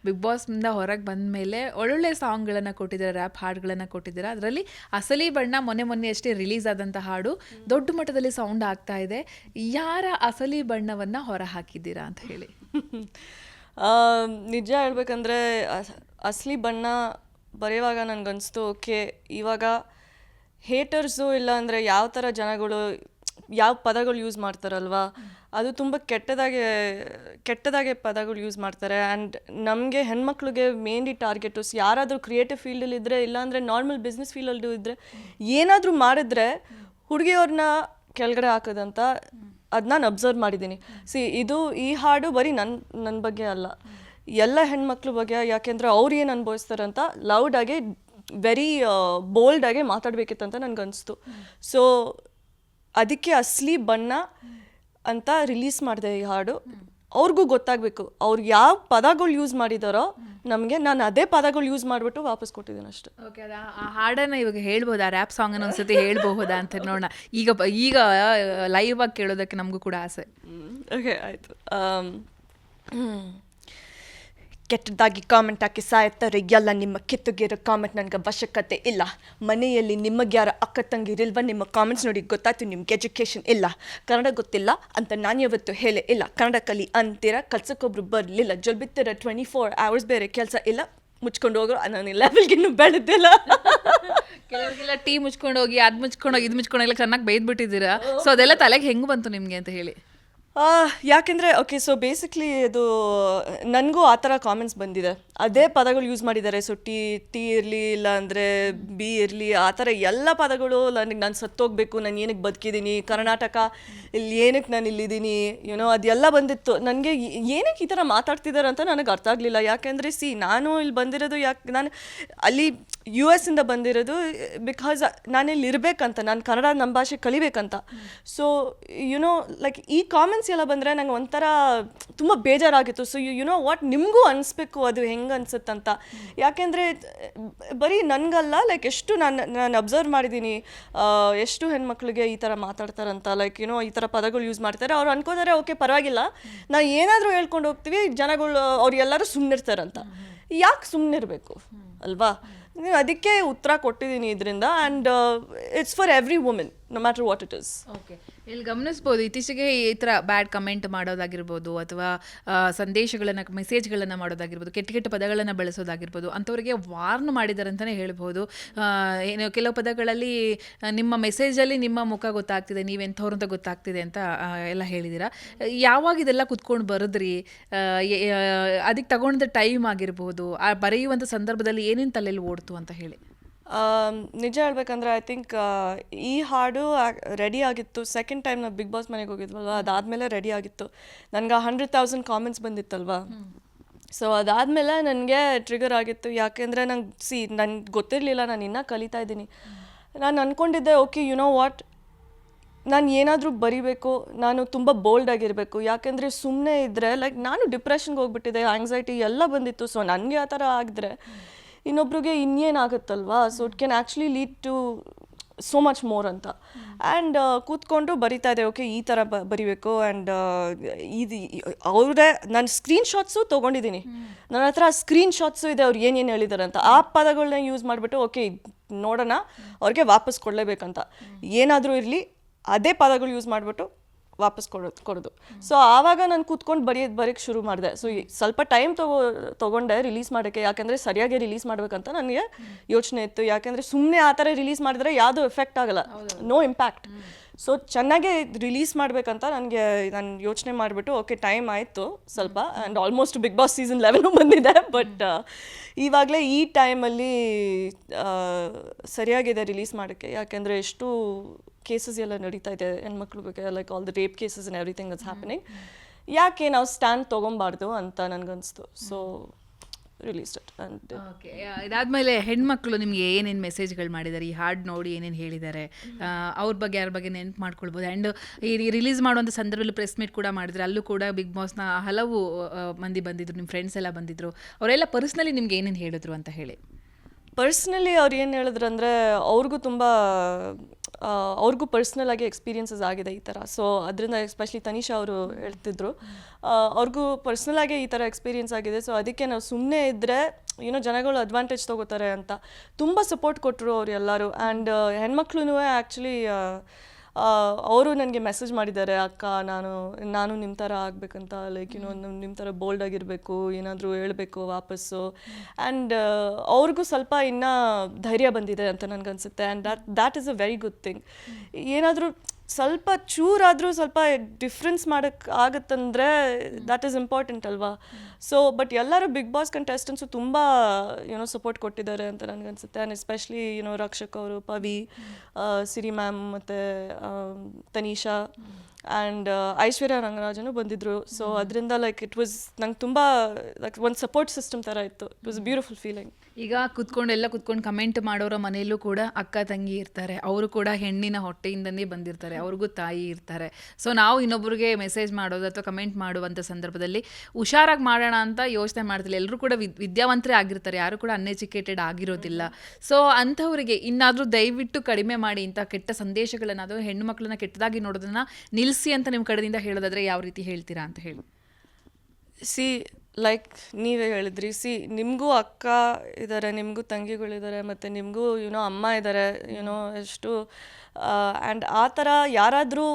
Big ಬಾಸ್ನಿಂದ ಹೊರಗೆ ಬಂದ ಮೇಲೆ ಒಳ್ಳೊಳ್ಳೆ ಸಾಂಗ್ಗಳನ್ನು ಕೊಟ್ಟಿದ್ದೀರಾ, ರ್ಯಾಪ್ ಹಾಡುಗಳನ್ನು ಕೊಟ್ಟಿದ್ದೀರಾ. ಅದರಲ್ಲಿ ಅಸಲಿ ಬಣ್ಣ ಮೊನ್ನೆ ಅಷ್ಟೇ ರಿಲೀಸ್ ಆದಂಥ ಹಾಡು ದೊಡ್ಡ ಮಟ್ಟದಲ್ಲಿ ಸೌಂಡ್ ಆಗ್ತಾ ಇದೆ. ಯಾರ ಅಸಲಿ ಬಣ್ಣವನ್ನು ಹೊರ ಹಾಕಿದ್ದೀರಾ ಅಂತ ಹೇಳಿ? ನಿಜ ಹೇಳ್ಬೇಕಂದ್ರೆ ಅಸಲಿ ಬಣ್ಣ ಬರೆಯುವಾಗ ನನಗನ್ನಿಸ್ತು, ಓಕೆ ಇವಾಗ ಹೇಟರ್ಸು ಇಲ್ಲ ಅಂದರೆ ಯಾವ ಥರ ಜನಗಳು ಯಾವ ಪದಗಳು ಯೂಸ್ ಮಾಡ್ತಾರಲ್ವ, ಅದು ತುಂಬ ಕೆಟ್ಟದಾಗೆ ಪದಗಳು ಯೂಸ್ ಮಾಡ್ತಾರೆ. ಆ್ಯಂಡ್ ನಮಗೆ ಹೆಣ್ಮಕ್ಳಿಗೆ ಮೇನ್ಲಿ ಟಾರ್ಗೆಟು ಯಾರಾದರೂ ಕ್ರಿಯೇಟಿವ್ ಫೀಲ್ಡಲ್ಲಿ ಇದ್ದರೆ, ಇಲ್ಲಾಂದರೆ ನಾರ್ಮಲ್ ಬಿಸ್ನೆಸ್ ಫೀಲ್ಡಲ್ಲೂ ಇದ್ದರೆ, ಏನಾದರೂ ಮಾಡಿದ್ರೆ ಹುಡುಗಿಯವ್ರನ್ನ ಕೆಳಗಡೆ ಹಾಕೋದಂತ ಅದು ನಾನು ಅಬ್ಸರ್ವ್ ಮಾಡಿದ್ದೀನಿ. ಈ ಹಾಡು ಬರೀ ನನ್ನ ಬಗ್ಗೆ ಅಲ್ಲ, ಎಲ್ಲ ಹೆಣ್ಮಕ್ಳ ಬಗ್ಗೆ. ಯಾಕೆಂದರೆ ಅವ್ರು ಏನು ಅನುಭವಿಸ್ತಾರಂತ ಲೌಡಾಗಿ ವೆರಿ ಬೋಲ್ಡಾಗೆ ಮಾತಾಡಬೇಕಿತ್ತಂತ ನನಗನ್ನಿಸ್ತು. ಸೊ ಅದಕ್ಕೆ ಅಸಲಿ ಬಣ್ಣ ಅಂತ ರಿಲೀಸ್ ಮಾಡಿದೆ ಈ ಹಾಡು. ಅವ್ರಿಗೂ ಗೊತ್ತಾಗಬೇಕು, ಅವ್ರು ಯಾವ ಪದಗಳು ಯೂಸ್ ಮಾಡಿದಾರೋ ನಮಗೆ, ನಾನು ಅದೇ ಪದಗಳು ಯೂಸ್ ಮಾಡಿಬಿಟ್ಟು ವಾಪಸ್ ಕೊಟ್ಟಿದ್ದೀನಿ ಅಷ್ಟೇ. ಓಕೆ, ಅದು ಆ ಹಾಡನ್ನು ಇವಾಗ ಹೇಳ್ಬೋದಾ, ರ್ಯಾಪ್ ಸಾಂಗನ್ನು ಒಂದ್ಸತಿ ಹೇಳ್ಬಹುದಾ ಅಂತ ನೋಡೋಣ. ಈಗ ಲೈವ್ ಆಗಿ ಕೇಳೋದಕ್ಕೆ ನಮಗೂ ಕೂಡ ಆಸೆ. ಓಕೆ, ಆಯಿತು. ಕೆಟ್ಟದಾಗಿ ಕಾಮೆಂಟ್ ಹಾಕಿ ಸಾಯ್ತಾರೆ ಎಲ್ಲ ನಿಮ್ಮ ಕಿತ್ತುಗಿರೋ ಕಾಮೆಂಟ್ ನನಗೆ ಅವಶ್ಯಕತೆ ಇಲ್ಲ. ಮನೆಯಲ್ಲಿ ನಿಮಗೆ ಯಾರ ಅಕ್ಕ ತಂಗಿರಿಲ್ವ? ನಿಮ್ಮ ಕಾಮೆಂಟ್ಸ್ ನೋಡಿ ಗೊತ್ತಾಯ್ತು ನಿಮ್ಗೆ ಎಜುಕೇಷನ್ ಇಲ್ಲ, ಕನ್ನಡ ಗೊತ್ತಿಲ್ಲ ಅಂತ ನಾನು ಯಾವತ್ತು ಹೇಳೇ ಇಲ್ಲ. ಕನ್ನಡ ಕಲಿ ಅಂತೀರ, ಕಲ್ಸಕ್ಕೊಬ್ರು ಬರಲಿಲ್ಲ, ಜೊಲ್ಬಿತ್ತೀರ 24 hours ಬೇರೆ ಕೆಲಸ ಇಲ್ಲ, ಮುಚ್ಕೊಂಡು ಹೋಗ್ರು. ನಾನು ಲೆವೆಲ್ಗೆ ಇನ್ನೂ ಬೆಳೆದಿಲ್ಲ. ಕೆಲವರಿಗೆಲ್ಲ ಟೀ ಮುಚ್ಕೊಂಡು ಹೋಗಿ ಅದು ಮುಚ್ಕೊಂಡೋಗಿ ಇದು ಮುಚ್ಕೊಂಡೋಗಿ ಚೆನ್ನಾಗಿ ಬೈದ್ಬಿಟ್ಟಿದ್ದೀರಾ. ಸೊ ಅದೆಲ್ಲ ತಲೆಗೆ ಹೆಂಗೆ ಬಂತು ನಿಮಗೆ ಅಂತ ಹೇಳಿ? ಯಾಕೆಂದರೆ ಓಕೆ, ಸೊ ಬೇಸಿಕ್ಲಿ ಇದು ನನಗೂ ಆ ಥರ ಕಾಮೆಂಟ್ಸ್ ಬಂದಿದೆ, ಅದೇ ಪದಗಳು ಯೂಸ್ ಮಾಡಿದ್ದಾರೆ. ಸೊ ಟೀ ಇರಲಿ, ಇಲ್ಲ ಅಂದರೆ ಬಿ ಇರಲಿ, ಆ ಥರ ಎಲ್ಲ ಪದಗಳು ನಾನು ಸತ್ತೋಗ್ಬೇಕು, ನಾನು ಏನಕ್ಕೆ ಬದುಕಿದ್ದೀನಿ, ಕರ್ನಾಟಕ ಇಲ್ಲಿ ಏನಕ್ಕೆ ನಾನು ಇಲ್ಲಿದ್ದೀನಿ, ಅದೆಲ್ಲ ಬಂದಿತ್ತು. ನನಗೆ ಏನಕ್ಕೆ ಈ ಥರ ಮಾತಾಡ್ತಿದ್ದಾರೆ ಅಂತ ನನಗೆ ಅರ್ಥ ಆಗಲಿಲ್ಲ. ಯಾಕೆಂದರೆ ನಾನು ಇಲ್ಲಿ ಬಂದಿರೋದು, ನಾನು ಅಲ್ಲಿ US ಇಂದ ಬಂದಿರೋದು ಬಿಕಾಸ್ ನಾನು ಇಲ್ಲಿ ಇರಬೇಕಂತ, ನಾನು ಕನ್ನಡ ನಮ್ಮ ಭಾಷೆ ಕಲಿಬೇಕಂತ. ಸೊ ಲೈಕ್ ಈ ಕಾಮೆಂಟ್ಸ್ ಎಲ್ಲ ಬಂದರೆ ನಂಗೆ ಒಂಥರ ತುಂಬ ಬೇಜಾರಾಗಿತ್ತು. ಸೊ ವಾಟ್ ನಿಮಗೂ ಅನಿಸ್ಬೇಕು ಅದು ಹೆಂಗೆ ಅನ್ಸುತ್ತಂತ. ಯಾಕೆಂದರೆ ಬರೀ ನನಗಲ್ಲ, ಲೈಕ್ ಎಷ್ಟು ನಾನು ಅಬ್ಸರ್ವ್ ಮಾಡಿದ್ದೀನಿ, ಎಷ್ಟು ಹೆಣ್ಮಕ್ಳಿಗೆ ಈ ಥರ ಮಾತಾಡ್ತಾರಂತ, ಲೈಕ್ ಈ ಥರ ಪದಗಳು ಯೂಸ್ ಮಾಡ್ತಾರೆ. ಅವ್ರು ಅನ್ಕೋತಾರೆ ಓಕೆ ಪರವಾಗಿಲ್ಲ, ನಾವು ಏನಾದರೂ ಹೇಳ್ಕೊಂಡು ಹೋಗ್ತೀವಿ, ಜನಗಳು ಅವ್ರಿಗೆಲ್ಲರೂ ಸುಮ್ಮನಿರ್ತಾರಂತ. ಯಾಕೆ ಸುಮ್ಮನಿರಬೇಕು ಅಲ್ವಾ? ಅದಕ್ಕೆ ಉತ್ತರ ಕೊಟ್ಟಿದ್ದೀನಿ ಇದರಿಂದ. And it's for every women, no matter what it is. Okay, ಇಲ್ಲಿ ಗಮನಿಸ್ಬೋದು ಇತ್ತೀಚೆಗೆ ಈ ಥರ ಬ್ಯಾಡ್ ಕಮೆಂಟ್ ಮಾಡೋದಾಗಿರ್ಬೋದು, ಅಥವಾ ಸಂದೇಶಗಳನ್ನು ಮೆಸೇಜ್ಗಳನ್ನು ಮಾಡೋದಾಗಿರ್ಬೋದು, ಕೆಟ್ಟ ಪದಗಳನ್ನು ಬಳಸೋದಾಗಿರ್ಬೋದು, ಅಂಥವ್ರಿಗೆ ವಾರ್ನ್ ಮಾಡಿದ್ದಾರೆ ಅಂತಲೇ ಹೇಳ್ಬೋದು. ಏನು ಕೆಲವು ಪದಗಳಲ್ಲಿ ನಿಮ್ಮ ಮೆಸೇಜಲ್ಲಿ ನಿಮ್ಮ ಮುಖ ಗೊತ್ತಾಗ್ತಿದೆ, ನೀವೆಂಥವ್ರು ಅಂತ ಗೊತ್ತಾಗ್ತಿದೆ ಅಂತ ಎಲ್ಲ ಹೇಳಿದ್ದೀರಾ. ಯಾವಾಗ ಇದೆಲ್ಲ ಕುತ್ಕೊಂಡು ಬರೆದ್ರಿ? ಅದಕ್ಕೆ ತಗೊಂಡ ಟೈಮ್ ಆಗಿರ್ಬೋದು, ಆ ಬರೆಯುವಂಥ ಸಂದರ್ಭದಲ್ಲಿ ಏನೇನು ತಲೆಯಲ್ಲಿ ಓಡ್ತು ಅಂತ ಹೇಳಿ? ನಿಜ ಹೇಳ್ಬೇಕಂದ್ರೆ ಐ ಥಿಂಕ್ ಈ ಹಾಡು ರೆಡಿ ಆಗಿತ್ತು ಸೆಕೆಂಡ್ ಟೈಮ್ ನಾವು ಬಿಗ್ ಬಾಸ್ ಮನೆಗೆ ಹೋಗಿದ್ವಲ್ವ, ಅದಾದಮೇಲೆ ರೆಡಿ ಆಗಿತ್ತು. ನನಗೆ 100,000 ಕಾಮೆಂಟ್ಸ್ ಬಂದಿತ್ತಲ್ವ. ಸೊ ಅದಾದಮೇಲೆ ನನಗೆ ಟ್ರಿಗರ್ ಆಗಿತ್ತು. ಯಾಕೆಂದರೆ ನನಗೆ ಗೊತ್ತಿರಲಿಲ್ಲ, ನಾನು ಇನ್ನೂ ಕಲಿತಾ ಇದ್ದೀನಿ. ನಾನು ಅಂದ್ಕೊಂಡಿದ್ದೆ ಓಕೆ ವಾಟ್, ನಾನು ಏನಾದರೂ ಬರಿಬೇಕು, ನಾನು ತುಂಬ ಬೋಲ್ಡ್ ಆಗಿರಬೇಕು. ಯಾಕೆಂದರೆ ಸುಮ್ಮನೆ ಇದ್ದರೆ ಲೈಕ್ ನಾನು ಡಿಪ್ರೆಷನ್ಗೆ ಹೋಗ್ಬಿಟ್ಟಿದ್ದೆ, ಆಂಗ್ಸೈಟಿ ಎಲ್ಲ ಬಂದಿತ್ತು. ಸೊ ನನಗೆ ಆ ಥರ ಆಗಿದ್ರೆ ಇನ್ನೊಬ್ರಿಗೆ ಇನ್ನೇನಾಗುತ್ತಲ್ವಾ. So it can actually lead to so much more ಅಂತ. ಆ್ಯಂಡ್ ಕೂತ್ಕೊಂಡು ಬರಿತಾ ಇದೆ, ಓಕೆ ಈ ಥರ ಬರಿಬೇಕು. ಆ್ಯಂಡ್ ಇದು ಅವರೇ ನಾನು ಸ್ಕ್ರೀನ್ಶಾಟ್ಸು ತೊಗೊಂಡಿದ್ದೀನಿ, ನನ್ನ ಹತ್ರ ಸ್ಕ್ರೀನ್ಶಾಟ್ಸು ಇದೆ, ಅವ್ರು ಏನೇನು ಹೇಳಿದ್ದಾರೆ ಅಂತ. ಆ ಪದಗಳನ್ನ ಯೂಸ್ ಮಾಡಿಬಿಟ್ಟು ಓಕೆ ನೋಡೋಣ, ಅವ್ರಿಗೆ ವಾಪಸ್ ಕೊಡಲೇಬೇಕಂತ. ಏನಾದರೂ ಇರಲಿ ಅದೇ ಪದಗಳು ಯೂಸ್ ಮಾಡಿಬಿಟ್ಟು ವಾಪಸ್ ಕೊಡೋದು. ಸೊ ಆವಾಗ ನಾನು ಕೂತ್ಕೊಂಡು ಬರೆಯೋಕ್ಕೆ ಶುರು ಮಾಡಿದೆ. ಸೊ ಸ್ವಲ್ಪ ಟೈಮ್ ತೊಗೊಂಡೆ ರಿಲೀಸ್ ಮಾಡೋಕ್ಕೆ, ಯಾಕೆಂದರೆ ಸರಿಯಾಗಿ ರಿಲೀಸ್ ಮಾಡಬೇಕಂತ ನನಗೆ ಯೋಚನೆ ಇತ್ತು. ಯಾಕೆಂದರೆ ಸುಮ್ಮನೆ ಆ ಥರ ರಿಲೀಸ್ ಮಾಡಿದ್ರೆ ಯಾವುದೂ ಎಫೆಕ್ಟ್ ಆಗಲ್ಲ, ನೋ ಇಂಪ್ಯಾಕ್ಟ್. ಸೊ ಚೆನ್ನಾಗೇ ರಿಲೀಸ್ ಮಾಡಬೇಕಂತ ನಾನು ಯೋಚನೆ ಮಾಡಿಬಿಟ್ಟು ಓಕೆ ಟೈಮ್ ಆಯಿತು ಸ್ವಲ್ಪ. And almost Bigg Boss season 11 ಬಂದಿದೆ. ಬಟ್ ಇವಾಗಲೇ ಈ ಟೈಮಲ್ಲಿ ಸರಿಯಾಗಿದೆ ರಿಲೀಸ್ ಮಾಡೋಕ್ಕೆ. ಯಾಕೆಂದರೆ ಎಷ್ಟು ಕೇಸಸ್ ಎಲ್ಲ ನಡೀತಾ ಇದೆ ಹೆಣ್ಮಕ್ಳ ಬಗ್ಗೆ, like all the rape cases and everything that's happening. ಯಾಕೆ ನಾವು ಸ್ಟ್ಯಾಂಡ್ ತೊಗೊಬಾರ್ದು ಅಂತ ನನಗನ್ನಿಸ್ತು. So release it. And okay, ಇದಾದಮೇಲೆ ಹೆಣ್ಮಕ್ಳು ನಿಮಗೆ ಏನೇನು ಮೆಸೇಜ್ಗಳು ಮಾಡಿದ್ದಾರೆ, ಈ ಹಾಡು ನೋಡಿ ಏನೇನು ಹೇಳಿದ್ದಾರೆ, ಅವ್ರ ಬಗ್ಗೆ ಯಾರ ಬಗ್ಗೆ ನೆನ್ಪು ಮಾಡ್ಕೊಳ್ಬೋದು. ಆ್ಯಂಡ್ ಈ ರಿಲೀಸ್ ಮಾಡುವಂಥ ಸಂದರ್ಭದಲ್ಲಿ ಪ್ರೆಸ್ ಮೀಟ್ ಕೂಡ ಮಾಡಿದ್ರೆ, ಅಲ್ಲೂ ಕೂಡ ಬಿಗ್ ಬಾಸ್ನ ಹಲವು ಮಂದಿ ಬಂದಿದ್ರು, ನಿಮ್ಮ ಫ್ರೆಂಡ್ಸ್ ಎಲ್ಲ ಬಂದಿದ್ರು. ಅವರೆಲ್ಲ ಪರ್ಸ್ನಲಿ ನಿಮ್ಗೆ ಏನೇನು ಹೇಳಿದ್ರು ಅಂತ ಹೇಳಿ? ಪರ್ಸ್ನಲಿ ಅವ್ರು ಏನು ಹೇಳಿದ್ರು ಅಂದರೆ, ಅವ್ರಿಗೂ ತುಂಬ ಅವ್ರಿಗೂ ಪರ್ಸ್ನಲ್ ಆಗಿ ಎಕ್ಸ್ಪೀರಿಯನ್ಸಸ್ ಆಗಿದೆ ಈ ಥರ. ಸೊ ಅದರಿಂದ ಎಸ್ಪೆಷಲಿ ತನಿಷಾ ಅವರು ಹೇಳ್ತಿದ್ರು, ಅವ್ರಿಗೂ ಪರ್ಸ್ನಲ್ ಆಗಿ ಈ ಥರ ಎಕ್ಸ್ಪೀರಿಯನ್ಸ್ ಆಗಿದೆ. ಸೊ ಅದಕ್ಕೆ ನಾವು ಸುಮ್ಮನೆ ಇದ್ದರೆ ಏನೋ ಜನಗಳು ಅಡ್ವಾಂಟೇಜ್ ತೊಗೋತಾರೆ ಅಂತ ತುಂಬ ಸಪೋರ್ಟ್ ಕೊಟ್ಟರು ಅವ್ರು ಎಲ್ಲರೂ. ಆ್ಯಂಡ್ ಹೆಣ್ಮಕ್ಳು ಆ್ಯಕ್ಚುಲಿ ಅವರು ನನಗೆ ಮೆಸೇಜ್ ಮಾಡಿದ್ದಾರೆ, ಅಕ್ಕ ನಾನು ನಿಮ್ಮ ಥರ ಆಗಬೇಕಂತ, ಲೈಕ್ ನಿಮ್ಮ ಥರ ಬೋಲ್ಡ್ ಆಗಿರಬೇಕು, ಏನಾದರೂ ಹೇಳಬೇಕು ವಾಪಸ್ಸು. ಆ್ಯಂಡ್ ಅವ್ರಿಗೂ ಸ್ವಲ್ಪ ಇನ್ನೂ ಧೈರ್ಯ ಬಂದಿದೆ ಅಂತ ನನಗನ್ಸುತ್ತೆ. And that is a very good thing. ಏನಾದರೂ ಸ್ವಲ್ಪ ಚೂರಾದರೂ ಸ್ವಲ್ಪ ಡಿಫ್ರೆನ್ಸ್ ಮಾಡೋಕ್ಕೆ ಆಗುತ್ತಂದರೆ ದ್ಯಾಟ್ ಈಸ್ ಇಂಪಾರ್ಟೆಂಟ್ ಅಲ್ವಾ. ಸೊ ಬಟ್ ಎಲ್ಲರೂ ಬಿಗ್ ಬಾಸ್ ಕಂಟೆಸ್ಟೆಂಟ್ಸು ತುಂಬ ಸಪೋರ್ಟ್ ಕೊಟ್ಟಿದ್ದಾರೆ ಅಂತ ನನಗನ್ಸುತ್ತೆ. ಆ್ಯಂಡ್ ಎಸ್ಪೆಷಲಿ ರಕ್ಷಕ್ ಅವರು, ಪವಿ, ಸಿರಿ ಮ್ಯಾಮ್ ಮತ್ತು ತನಿಷಾ ಆ್ಯಂಡ್ ಐಶ್ವರ್ಯ ರಂಗರಾಜನು ಬಂದಿದ್ದರು. ಸೊ ಅದರಿಂದ ಲೈಕ್ ಇಟ್ ವಾಸ್ ನಂಗೆ ತುಂಬ ಲೈಕ್ ಒಂದು ಸಪೋರ್ಟ್ ಸಿಸ್ಟಮ್ ಥರ ಇತ್ತು. It was beautiful feeling. ಈಗ ಕುತ್ಕೊಂಡು ಕಮೆಂಟ್ ಮಾಡೋರ ಮನೆಯಲ್ಲೂ ಕೂಡ ಅಕ್ಕ ತಂಗಿ ಇರ್ತಾರೆ, ಅವರು ಕೂಡ ಹೆಣ್ಣಿನ ಹೊಟ್ಟೆಯಿಂದನೇ ಬಂದಿರ್ತಾರೆ, ಅವ್ರಿಗೂ ತಾಯಿ ಇರ್ತಾರೆ. ಸೊ ನಾವು ಇನ್ನೊಬ್ರಿಗೆ ಮೆಸೇಜ್ ಮಾಡೋದು ಅಥವಾ ಕಮೆಂಟ್ ಮಾಡುವಂಥ ಸಂದರ್ಭದಲ್ಲಿ ಹುಷಾರಾಗಿ ಮಾಡೋಣ ಅಂತ ಯೋಚನೆ ಮಾಡ್ತಿಲ್ಲ. ಎಲ್ಲರೂ ಕೂಡ ವಿದ್ಯಾವಂತರೇ ಆಗಿರ್ತಾರೆ, ಯಾರು ಕೂಡ ಅನ್ಎಜುಕೇಟೆಡ್ ಆಗಿರೋದಿಲ್ಲ. ಸೊ ಅಂಥವರಿಗೆ ಇನ್ನಾದರೂ ದಯವಿಟ್ಟು ಕಡಿಮೆ ಮಾಡಿ ಇಂಥ ಕೆಟ್ಟ ಸಂದೇಶಗಳನ್ನು, ಅದು ಹೆಣ್ಣು ಮಕ್ಕಳನ್ನ ಕೆಟ್ಟದಾಗಿ ನೋಡೋದನ್ನ ನಿಲ್ಲಿಸಿ ಅಂತ ನಿಮ್ಮ ಕಡೆಯಿಂದ ಹೇಳೋದಾದ್ರೆ ಯಾವ ರೀತಿ ಹೇಳ್ತೀರಾ ಅಂತ ಹೇಳಿ. ಲೈಕ್ ನೀವೇ ಹೇಳಿದ್ರಿ, ನಿಮಗೂ ಅಕ್ಕ ಇದ್ದಾರೆ, ನಿಮಗೂ ತಂಗಿಗಳಿದ್ದಾರೆ, ಮತ್ತು ನಿಮಗೂ ಅಮ್ಮ ಇದ್ದಾರೆ, ಎಷ್ಟು. ಆ್ಯಂಡ್ ಆ ಥರ ಯಾರಾದರೂ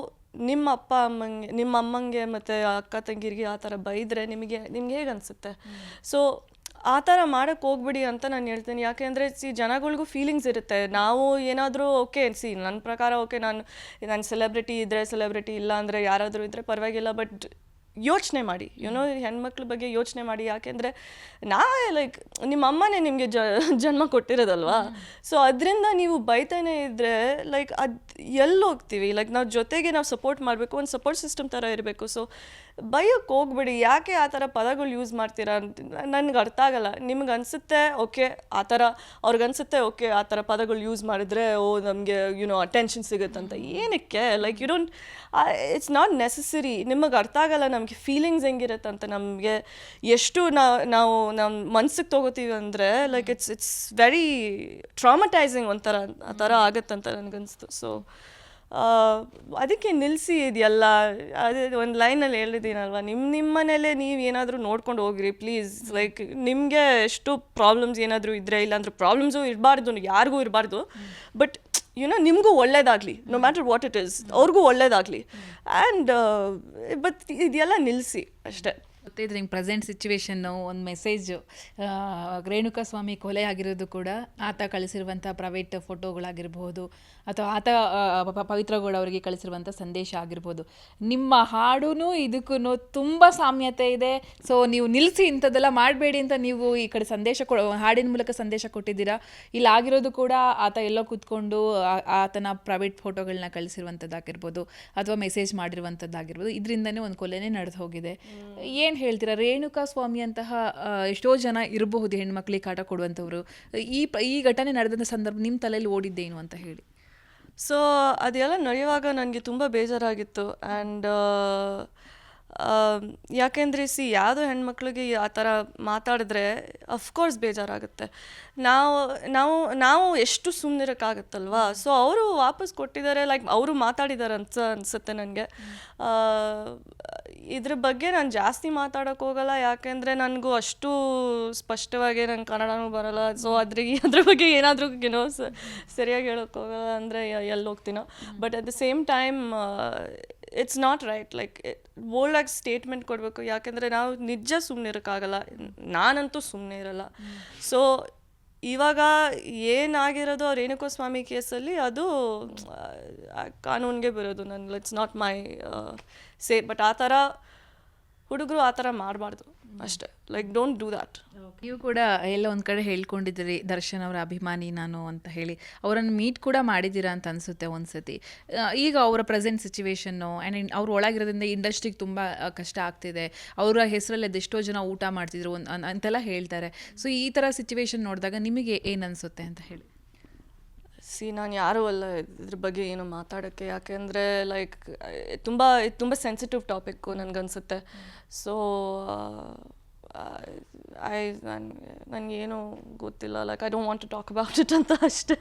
ನಿಮ್ಮ ಅಪ್ಪ ಅಮ್ಮಂಗೆ, ನಿಮ್ಮ ಅಮ್ಮಂಗೆ ಮತ್ತು ಅಕ್ಕ ತಂಗಿರಿಗೆ ಆ ಥರ ಬೈದರೆ ನಿಮಗೆ ಹೇಗೆ ಅನಿಸುತ್ತೆ? ಸೊ ಆ ಥರ ಮಾಡೋಕ್ಕೆ ಹೋಗ್ಬಿಡಿ ಅಂತ ನಾನು ಹೇಳ್ತೀನಿ. ಯಾಕೆಂದರೆ ಜನಗಳಿಗೂ ಫೀಲಿಂಗ್ಸ್ ಇರುತ್ತೆ. ನಾವು ಏನಾದರೂ ಓಕೆ ನನ್ನ ಪ್ರಕಾರ ಓಕೆ, ನಾನು ಸೆಲೆಬ್ರಿಟಿ ಇದ್ದರೆ ಸೆಲೆಬ್ರಿಟಿ, ಇಲ್ಲ ಅಂದರೆ ಯಾರಾದರೂ ಇದ್ದರೆ ಪರವಾಗಿಲ್ಲ, ಬಟ್ ಯೋಚನೆ ಮಾಡಿ, ಹೆಣ್ಮಕ್ಳ ಬಗ್ಗೆ ಯೋಚನೆ ಮಾಡಿ. ಯಾಕೆಂದರೆ ಲೈಕ್ ನಿಮ್ಮ ಅಮ್ಮನೇ ನಿಮಗೆ ಜನ್ಮ ಕೊಟ್ಟಿರೋದಲ್ವಾ. ಸೊ ಅದರಿಂದ ನೀವು ಬೈತಾನೆ ಇದ್ದರೆ ಲೈಕ್ ಅದು ಎಲ್ಲಿ ಹೋಗ್ತೀವಿ? ಲೈಕ್ ನಾವು ಜೊತೆಗೆ ನಾವು ಸಪೋರ್ಟ್ ಮಾಡಬೇಕು, ಒಂದು ಸಪೋರ್ಟ್ ಸಿಸ್ಟಮ್ ಥರ ಇರಬೇಕು. ಸೊ ಬೈಯೋಕ್ಕೆ ಹೋಗ್ಬಿಡಿ. ಯಾಕೆ ಆ ಥರ ಪದಗಳು ಯೂಸ್ ಮಾಡ್ತೀರಾ ಅಂತ ನನಗೆ ಅರ್ಥ ಆಗಲ್ಲ. ನಿಮ್ಗೆ ಅನಿಸುತ್ತೆ ಓಕೆ ಆ ಥರ, ಅವ್ರಿಗನ್ಸುತ್ತೆ ಓಕೆ ಆ ಥರ ಪದಗಳು ಯೂಸ್ ಮಾಡಿದ್ರೆ ನಮಗೆ ಅಟೆನ್ಷನ್ ಸಿಗುತ್ತಂತ. ಏನಕ್ಕೆ? Like you don't, it's not necessary. ನಿಮಗೆ ಅರ್ಥ ಆಗಲ್ಲ ನಮಗೆ ಫೀಲಿಂಗ್ಸ್ ಹೆಂಗಿರುತ್ತೆ ಅಂತ. ನಮಗೆ ಎಷ್ಟು ನಾವು ನಮ್ಮ ಮನ್ಸಿಗೆ ತೊಗೋತೀವಿ ಅಂದರೆ ಲೈಕ್ ಇಟ್ಸ್ ವೆರಿ ಟ್ರಾಮಟೈಸಿಂಗ್ ಒಂಥರ, ಆ ಥರ ಆಗುತ್ತಂತ ನನಗನ್ನಿಸ್ತು. ಸೊ ಅದಕ್ಕೆ ನಿಲ್ಲಿಸಿ ಇದೆಲ್ಲ. ಅದೇ ಒಂದು ಲೈನಲ್ಲಿ ಹೇಳಿದ್ದೀನಲ್ವ, ನಿಮ್ಮ ಮನೇಲೇ ನೀವು ಏನಾದರೂ ನೋಡ್ಕೊಂಡು ಹೋಗ್ರಿ ಪ್ಲೀಸ್. ಲೈಕ್ ನಿಮಗೆ ಎಷ್ಟು ಪ್ರಾಬ್ಲಮ್ಸ್ ಏನಾದರೂ ಇದ್ದರೆ, ಇಲ್ಲಾಂದ್ರೆ ಪ್ರಾಬ್ಲಮ್ಸು ಇರಬಾರ್ದು, ಯಾರಿಗೂ ಇರಬಾರ್ದು, ಬಟ್ ನಿಮಗೂ ಒಳ್ಳೇದಾಗಲಿ, no matter what it is, ಅವ್ರಿಗೂ ಒಳ್ಳೇದಾಗಲಿ. ಆ್ಯಂಡ್ ಬಟ್ ಇದೆಲ್ಲ ನಿಲ್ಲಿಸಿ ಅಷ್ಟೇ. ಗೊತ್ತಿದ್ರೆ ನಿಮ್ಗೆ ಪ್ರೆಸೆಂಟ್ ಸಿಚುವೇಶನ್ನು, ಒಂದು ಮೆಸೇಜು, ರೇಣುಕಾ ಸ್ವಾಮಿ ಕೊಲೆ ಆಗಿರೋದು ಕೂಡ ಆತ ಕಳಿಸಿರುವಂಥ ಪ್ರೈವೇಟ್ ಫೋಟೋಗಳಾಗಿರ್ಬೋದು, ಅಥವಾ ಆತ ಪವಿತ್ರ ಗೌಡ ಅವರಿಗೆ ಕಳಿಸಿರುವಂಥ ಸಂದೇಶ ಆಗಿರ್ಬೋದು. ನಿಮ್ಮ ಹಾಡೂ ಇದಕ್ಕೂ ತುಂಬ ಸಾಮ್ಯತೆ ಇದೆ. ಸೊ ನೀವು ನಿಲ್ಲಿಸಿ, ಇಂಥದ್ದೆಲ್ಲ ಮಾಡಬೇಡಿ ಅಂತ ನೀವು ಈ ಕಡೆ ಹಾಡಿನ ಮೂಲಕ ಸಂದೇಶ ಕೊಟ್ಟಿದ್ದೀರಾ. ಇಲ್ಲಿ ಆಗಿರೋದು ಕೂಡ ಆತ ಎಲ್ಲೋ ಕೂತ್ಕೊಂಡು ಆತನ ಪ್ರೈವೇಟ್ ಫೋಟೋಗಳನ್ನ ಕಳಿಸಿರುವಂಥದ್ದಾಗಿರ್ಬೋದು, ಅಥವಾ ಮೆಸೇಜ್ ಮಾಡಿರುವಂಥದ್ದಾಗಿರ್ಬೋದು. ಇದರಿಂದನೇ ಒಂದು ಕೊಲೆನೇ ನಡೆದು ಹೋಗಿದೆ. ಏನು ಹೇಳ್ತೀರಾ? ರೇಣುಕಾ ಸ್ವಾಮಿ ಅಂತಹ ಎಷ್ಟೋ ಜನ ಇರಬಹುದು ಹೆಣ್ಮಕ್ಳಿಗೆ ಕಾಟ ಕೊಡುವಂಥವ್ರು. ಈ ಘಟನೆ ನಡೆದಂಥ ಸಂದರ್ಭ ನಿಮ್ಮ ತಲೆಯಲ್ಲಿ ಓಡಿದ್ದೇನು ಅಂತ ಹೇಳಿ. ಸೊ ಅದೆಲ್ಲ ನಡೆಯುವಾಗ ನನಗೆ ತುಂಬ ಬೇಜಾರಾಗಿತ್ತು. ಆ್ಯಂಡ್ ಯಾಕೆಂದರೆ ಯಾವುದೋ ಹೆಣ್ಮಕ್ಳಿಗೆ ಆ ಥರ ಮಾತಾಡಿದ್ರೆ ಅಫ್ಕೋರ್ಸ್ ಬೇಜಾರಾಗುತ್ತೆ. ನಾವು ಎಷ್ಟು ಸುಮ್ಮನಿರೋಕ್ಕಾಗತ್ತಲ್ವಾ. ಸೊ ಅವರು ವಾಪಸ್ ಕೊಟ್ಟಿದ್ದಾರೆ, ಲೈಕ್ ಅವರು ಮಾತಾಡಿದ್ದಾರೆ ಅನಿಸುತ್ತೆ ನನಗೆ. ಇದ್ರ ಬಗ್ಗೆ ನಾನು ಜಾಸ್ತಿ ಮಾತಾಡೋಕ್ಕೆ ಹೋಗಲ್ಲ, ಯಾಕೆಂದರೆ ನನಗೂ ಅಷ್ಟು ಸ್ಪಷ್ಟವಾಗಿ ನಂಗೆ ಕನ್ನಡನೂ ಬರಲ್ಲ. ಸೊ ಅದ್ರ ಬಗ್ಗೆ ಏನಾದರೂ ಸರಿಯಾಗಿ ಹೇಳೋಕ್ಕೆ ಹೋಗಲ್ಲ ಅಂದರೆ ಎಲ್ಲಿ ಹೋಗ್ತೀನೋ. But at the same time it's not right. Like ಬೋಲ್ಡಾಗಿ ಸ್ಟೇಟ್ಮೆಂಟ್ ಕೊಡಬೇಕು, ಯಾಕೆಂದರೆ ನಾವು ನಿಜ ಸುಮ್ಮನೆ ಇರೋಕ್ಕಾಗಲ್ಲ. ನಾನಂತೂ ಸುಮ್ಮನೆ ಇರಲ್ಲ. ಸೊ ಇವಾಗ ಏನಾಗಿರೋದು ರೇಣುಕಾ ಸ್ವಾಮಿ ಕೇಸಲ್ಲಿ ಅದು ಕಾನೂನಿಗೆ ಬರೋದು. ನನ್ನ ಇಟ್ಸ್ ನಾಟ್ ಮೈ ಬಟ್ ಆ ಥರ ಹುಡುಗರು ಆ ಥರ ಮಾಡಬಾರ್ದು ಅಷ್ಟೇ. Like don't do that. ನೀವು ಕೂಡ ಎಲ್ಲ ಒಂದು ಕಡೆ ಹೇಳ್ಕೊಂಡಿದ್ದೀರಿ ದರ್ಶನ್ ಅವರ ಅಭಿಮಾನಿ ನಾನು ಅಂತ ಹೇಳಿ. ಅವರನ್ನು ಮೀಟ್ ಕೂಡ ಮಾಡಿದ್ದೀರಾ ಅಂತ ಅನಿಸುತ್ತೆ ಒಂದ್ಸತಿ. ಈಗ ಅವರ ಪ್ರೆಸೆಂಟ್ ಸಿಚುವೇಶನ್ನು ಆ್ಯಂಡ್ ಅವ್ರು ಒಳಗಿರೋದ್ರಿಂದ ಇಂಡಸ್ಟ್ರಿಗೆ ತುಂಬ ಕಷ್ಟ ಆಗ್ತಿದೆ, ಅವರ ಹೆಸರಲ್ಲಿ ಅದೆಷ್ಟೋ ಜನ ಊಟ ಮಾಡ್ತಿದ್ರು ಅಂತೆಲ್ಲ ಹೇಳ್ತಾರೆ. ಸೊ ಈ ಥರ ಸಿಚುವೇಶನ್ ನೋಡಿದಾಗ ನಿಮಗೆ ಏನು ಅನಿಸುತ್ತೆ ಅಂತ ಹೇಳಿ. ನಾನು ಯಾರೂ ಅಲ್ಲ ಇದ್ರ ಬಗ್ಗೆ ಏನು ಮಾತಾಡೋಕ್ಕೆ, ಯಾಕೆಂದರೆ ಲೈಕ್ ತುಂಬ ಸೆನ್ಸಿಟಿವ್ ಟಾಪಿಕ್ಕು ನನಗನ್ಸುತ್ತೆ. ಸೊ ನನಗೇನು ಗೊತ್ತಿಲ್ಲ, like I don't want to talk about it ಅಂತ ಅಷ್ಟೇ.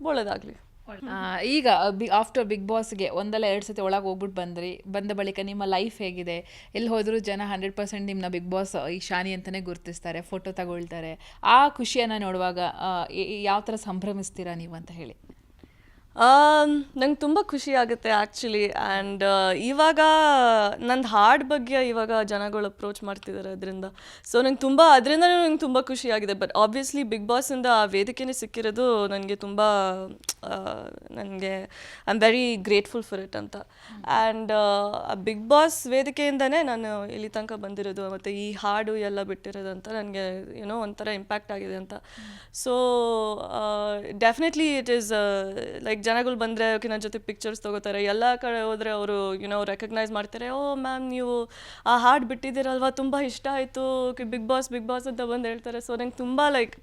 ಒಳ್ಳೆಯದಾಗಲಿ. ಈಗ ಆಫ್ಟರ್ ಬಿಗ್ ಬಾಸ್ಗೆ ಒಂದಲ್ಲ 2 ಸತಿ ಒಳಗೆ ಹೋಗ್ಬಿಟ್ಟು ಬಂದ ಬಳಿಕ ನಿಮ್ಮ ಲೈಫ್ ಹೇಗಿದೆ? ಎಲ್ಲಿ ಹೋದರೂ ಜನ 100% ನಿಮ್ಮನ್ನ ಬಿಗ್ ಬಾಸ್ ಇಶಾನಿ ಅಂತಲೇ ಗುರುತಿಸ್ತಾರೆ, ಫೋಟೋ ತಗೊಳ್ತಾರೆ. ಆ ಖುಷಿಯನ್ನು ನೋಡುವಾಗ ಯಾವ ಥರ ಸಂಭ್ರಮಿಸ್ತೀರಾ ನೀವು ಅಂತ ಹೇಳಿ? ನಂಗೆ ತುಂಬ ಖುಷಿ ಆಗುತ್ತೆ ಆ್ಯಕ್ಚುಲಿ. ಆ್ಯಂಡ್ ಇವಾಗ ನಂದು ಹಾಡ್ ಬಗ್ಗೆ ಇವಾಗ ಜನಗಳು ಅಪ್ರೋಚ್ ಮಾಡ್ತಿದ್ದಾರೆ ಅದರಿಂದ. ಸೊ ಅದರಿಂದನೂ ನಂಗೆ ತುಂಬ ಖುಷಿಯಾಗಿದೆ. ಬಟ್ ಆಬ್ವಿಯಸ್ಲಿ ಬಿಗ್ ಬಾಸಿಂದ ಆ ವೇದಿಕೆನೇ ಸಿಕ್ಕಿರೋದು ನನಗೆ ತುಂಬ ನನಗೆ I am very grateful for it ಅಂತ. ಆ್ಯಂಡ್ ಬಿಗ್ ಬಾಸ್ ವೇದಿಕೆಯಿಂದನೇ ನಾನು ಇಲ್ಲಿ ತನಕ ಬಂದಿರೋದು, ಮತ್ತು ಈ ಹಾಡು ಎಲ್ಲ ಬಿಟ್ಟಿರೋದು ಅಂತ ನನಗೆ ಒಂಥರ ಇಂಪ್ಯಾಕ್ಟ್ ಆಗಿದೆ ಅಂತ. So definitely it is like ಜನಗಳು ಬಂದರೆ ಓಕೆ ನನ್ನ ಜೊತೆ ಪಿಕ್ಚರ್ಸ್ ತೊಗೋತಾರೆ. ಎಲ್ಲ ಕಡೆ ಹೋದರೆ ಅವರು ರೆಕಗ್ನೈಸ್ ಮಾಡ್ತಾರೆ. ಓ ಮ್ಯಾಮ್ ನೀವು ಆ ಹಾಡು ಬಿಟ್ಟಿದ್ದೀರಲ್ವ, ತುಂಬ ಇಷ್ಟ ಆಯಿತು, ಓಕೆ ಬಿಗ್ ಬಾಸ್ ಅಂತ ಬಂದು ಹೇಳ್ತಾರೆ. ಸೊ ನಂಗೆ ತುಂಬ ಲೈಕ್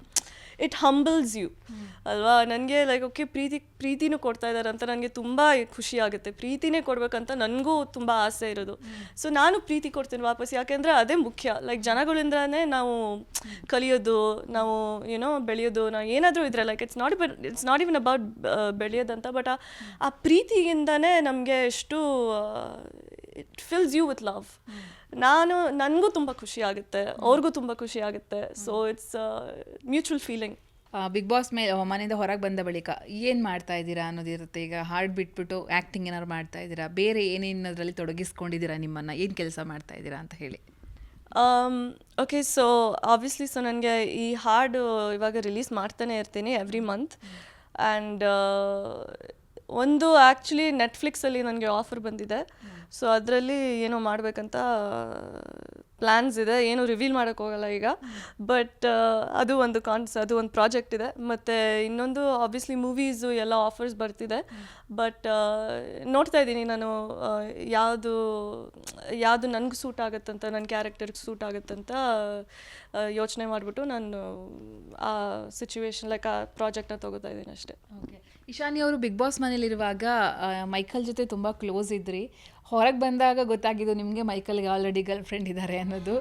ಇಟ್ ಹಂಬಲ್ಸ್ ಯು ಅಲ್ವಾ. ನನಗೆ ಲೈಕ್ ಓಕೆ ಪ್ರೀತಿನೂ ಕೊಡ್ತಾ ಇದ್ದಾರೆ ಅಂತ ನನಗೆ ತುಂಬ ಖುಷಿ ಆಗುತ್ತೆ. ಪ್ರೀತಿನೇ ಕೊಡಬೇಕಂತ ನನಗೂ ತುಂಬ ಆಸೆ ಇರೋದು. ಸೊ ನಾನು ಪ್ರೀತಿ ಕೊಡ್ತೀನಿ ವಾಪಸ್, ಯಾಕೆಂದರೆ ಅದೇ ಮುಖ್ಯ. ಲೈಕ್ ಜನಗಳಿಂದನೇ ನಾವು ಕಲಿಯೋದು, ನಾವು ಬೆಳೆಯೋದು, ನಾವು ಏನಾದರೂ ಇದ್ರೆ like it's not even about ಬೆಳೆಯೋದಂತ, ಬಟ್ ಆ ಪ್ರೀತಿಯಿಂದನೇ ನಮಗೆ ಎಷ್ಟು it fills you with love. ನನಗೂ ತುಂಬ ಖುಷಿ ಆಗುತ್ತೆ, ಅವ್ರಿಗೂ ತುಂಬ ಖುಷಿ ಆಗುತ್ತೆ. So it's mutual feeling. Bigg Boss ಮನೆಯಿಂದ ಹೊರಗೆ ಬಂದ ಬಳಿಕ ಏನು ಮಾಡ್ತಾ ಇದ್ದೀರಾ ಅನ್ನೋದಿರುತ್ತೆ. ಈಗ ಹಾಡು ಬಿಟ್ಬಿಟ್ಟು ಆ್ಯಕ್ಟಿಂಗ್ ಏನಾದ್ರು ಮಾಡ್ತಾ ಇದ್ದೀರಾ, ಬೇರೆ ಏನೇನದರಲ್ಲಿ ತೊಡಗಿಸ್ಕೊಂಡಿದ್ದೀರಾ, ನಿಮ್ಮನ್ನು ಏನು ಕೆಲಸ ಮಾಡ್ತಾ ಇದ್ದೀರಾ ಅಂತ ಹೇಳಿ? ಓಕೆ, ಸೊ ಆಬ್ವಿಯಸ್ಲಿ ಸೊ ನನಗೆ ಈ ಹಾಡು ಇವಾಗ ರಿಲೀಸ್ ಮಾಡ್ತಾನೆ ಇರ್ತೀನಿ ಎವ್ರಿ ಮಂತ್. ಆ್ಯಂಡ್ ಒಂದು ಆ್ಯಕ್ಚುಲಿ ನೆಟ್ಫ್ಲಿಕ್ಸಲ್ಲಿ ನನಗೆ ಆಫರ್ ಬಂದಿದೆ. ಸೊ ಅದರಲ್ಲಿ ಏನೋ ಮಾಡಬೇಕಂತ ಪ್ಲ್ಯಾನ್ಸ್ ಇದೆ, ಏನು ರಿವೀಲ್ ಮಾಡೋಕ್ಕೆ ಹೋಗಲ್ಲ ಈಗ. ಬಟ್ ಅದು ಒಂದು ಪ್ರಾಜೆಕ್ಟ್ ಇದೆ. ಮತ್ತು ಇನ್ನೊಂದು ಆಬ್ವಿಯಸ್ಲಿ ಮೂವೀಸು ಎಲ್ಲ ಆಫರ್ಸ್ ಬರ್ತಿದೆ. ಬಟ್ ನೋಡ್ತಾ ಇದ್ದೀನಿ ನಾನು ಯಾವುದು ನನಗೆ ಸೂಟ್ ಆಗುತ್ತಂತ, ನನ್ನ ಕ್ಯಾರೆಕ್ಟರ್ಗೆ ಸೂಟ್ ಆಗುತ್ತಂತ ಯೋಚನೆ ಮಾಡಿಬಿಟ್ಟು ನಾನು ಆ ಸಿಚುವೇಶನ್ ಲೈಕ್ ಆ ಪ್ರಾಜೆಕ್ಟ್ನ ತೊಗೋತಾ ಇದ್ದೀನಿ ಅಷ್ಟೇ. ಓಕೆ, ಇಶಾನಿ ಅವರು ಬಿಗ್ ಬಾಸ್ ಮನೇಲಿರುವಾಗ ಮೈಕಲ್ ಜೊತೆ ತುಂಬ ಕ್ಲೋಸ್ ಇದ್ರಿ. ಹೊರಗೆ ಬಂದಾಗ ಗೊತ್ತಾಗಿದ್ದು ನಿಮಗೆ ಮೈಕಲ್ಗೆ ಆಲ್ರೆಡಿ ಗರ್ಲ್ ಫ್ರೆಂಡ್ ಇದ್ದಾರೆ ಅನ್ನೋದು.